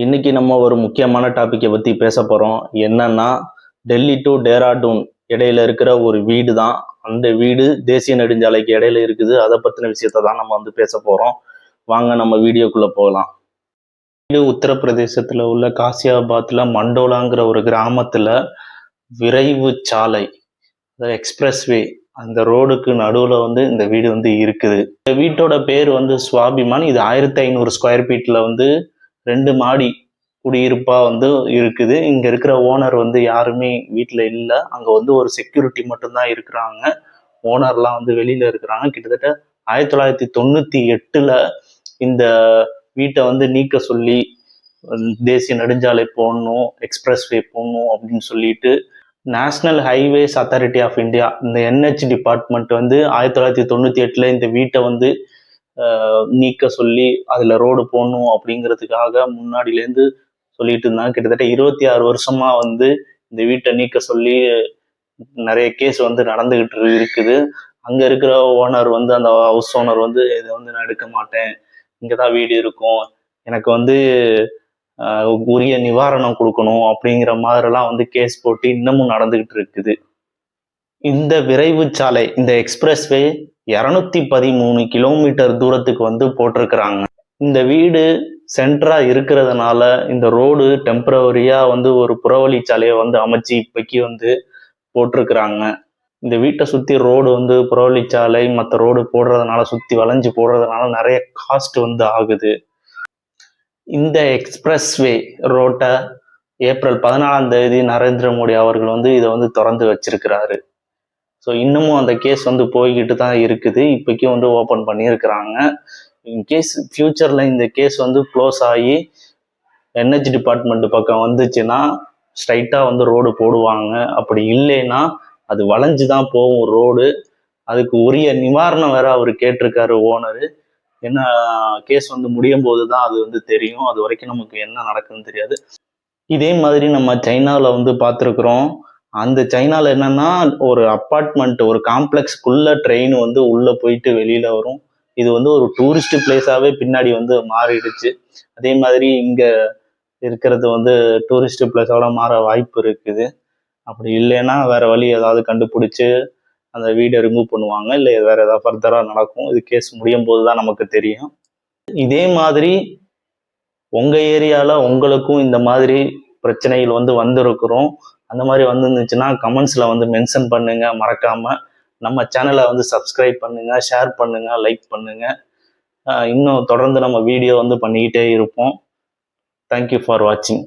இன்னைக்கு நம்ம ஒரு முக்கியமான டாப்பிக்கை பற்றி பேச போகிறோம். என்னன்னா, டெல்லி டு டேராடூன் இடையில இருக்கிற ஒரு வீடு தான். அந்த வீடு தேசிய நெடுஞ்சாலைக்கு இடையில இருக்குது. அதை பற்றின விஷயத்தை தான் நம்ம பேச போகிறோம். வாங்க நம்ம வீடியோக்குள்ளே போகலாம். வீடு உத்தரப்பிரதேசத்தில் உள்ள காசியாபாத்தில் மண்டோலாங்கிற ஒரு கிராமத்தில் விரைவு சாலை, எக்ஸ்பிரஸ்வே, அந்த ரோடுக்கு நடுவில் இந்த வீடு இருக்குது. இந்த வீட்டோட பேர் சுவாபிமான். இது 1500 ஸ்கொயர் ஃபீட்டில் 2 மாடி குடியிருப்பா இருக்குது. இங்க இருக்கிற ஓனர் யாருமே வீட்டில் இல்லை. அங்க ஒரு செக்யூரிட்டி மட்டும்தான் இருக்கிறாங்க. ஓனர்லாம் வெளியில இருக்கிறாங்க. கிட்டத்தட்ட 1998ல் இந்த வீட்டை நீக்க சொல்லி தேசிய நெடுஞ்சாலை போடணும், எக்ஸ்பிரஸ்வே போடணும் அப்படின்னு சொல்லிட்டு national highways authority of India, இந்த NH டிபார்ட்மெண்ட் 1998ல் இந்த வீட்டை நீக்க சொல்லி அதில் ரோடு போடணும் அப்படிங்கிறதுக்காக முன்னாடியிலேருந்து சொல்லிட்டு இருந்தாங்க. கிட்டத்தட்ட 26 வருஷமா இந்த வீட்டை நீக்க சொல்லி நிறைய கேஸ் நடந்துகிட்டு இருக்குது. அங்கே இருக்கிற ஓனர் அந்த ஹவுஸ் ஓனர் இதை நான் எடுக்க மாட்டேன், இங்கே தான் வீடு இருக்கும், எனக்கு உரிய நிவாரணம் கொடுக்கணும் அப்படிங்கிற மாதிரிலாம் கேஸ் போட்டு இன்னமும் நடந்துகிட்டு இருக்குது. இந்த விரைவு சாலை, இந்த எக்ஸ்பிரஸ்வே 213 கிலோமீட்டர் தூரத்துக்கு போட்டிருக்கிறாங்க. இந்த வீடு சென்டரா இருக்கிறதுனால இந்த ரோடு டெம்பரவரியா ஒரு புறவழி சாலையை அமைச்சு இப்போக்கி போட்டிருக்கிறாங்க. இந்த வீட்டை சுத்தி ரோடு புறவழி சாலை மற்ற ரோடு போடுறதுனால, சுத்தி வளைஞ்சு போடுறதுனால நிறைய காஸ்ட் ஆகுது. இந்த எக்ஸ்பிரஸ்வே ரோட்டை ஏப்ரல் 14ஆம் தேதி நரேந்திர மோடி அவர்கள் இதை திறந்து வச்சிருக்கிறாரு. ஸோ இன்னமும் அந்த கேஸ் போய்கிட்டு தான் இருக்குது. இப்போக்கி ஓப்பன் பண்ணியிருக்கிறாங்க. இன்கேஸ் ஃபியூச்சரில் இந்த கேஸ் க்ளோஸ் ஆகி NH டிபார்ட்மெண்ட் பக்கம் வந்துச்சுன்னா ஸ்ட்ரைட்டாக ரோடு போடுவாங்க. அப்படி இல்லைன்னா அது வளைஞ்சு தான் போகும் ரோடு. அதுக்கு உரிய நிவாரணம் வேற அவர் கேட்டிருக்காரு ஓனரு. என்ன கேஸ் முடியும் போது தான் அது தெரியும். அது வரைக்கும் நமக்கு என்ன நடக்குதுன்னு தெரியாது. இதே மாதிரி நம்ம சைனாவில் பார்த்துருக்குறோம். அந்த சைனாவில் என்னன்னா, ஒரு அப்பார்ட்மெண்ட், ஒரு காம்ப்ளெக்ஸ்க்குள்ள ட்ரெயின் உள்ள போயிட்டு வெளியில வரும். இது ஒரு டூரிஸ்ட் பிளேஸாவே பின்னாடி மாறிடுச்சு. அதே மாதிரி இங்க இருக்கிறது டூரிஸ்ட் பிளேஸோட மாற வாய்ப்பு இருக்குது. அப்படி இல்லைன்னா வேற வழி ஏதாவது கண்டுபிடிச்சு அந்த வீடை ரிமூவ் பண்ணுவாங்க, இல்லை வேற ஏதாவது ஃபர்தரா நடக்கும். இது கேஸ் முடியும் போது தான் நமக்கு தெரியும். இதே மாதிரி உங்க ஏரியால உங்களுக்கும் இந்த மாதிரி பிரச்சனைகள் வந்திருக்கிறோம். அந்த மாதிரி வந்துருந்துச்சுன்னா கமெண்ட்ஸ்ல மென்ஷன் பண்ணுங்க. மறக்காம நம்ம சேனலை சப்ஸ்கிரைப் பண்ணுங்க, ஷேர் பண்ணுங்க, லைக் பண்ணுங்க. இன்னும் தொடர்ந்து நம்ம வீடியோ பண்ணிக்கிட்டே இருப்போம். தேங்க்யூ ஃபார் வாட்சிங்.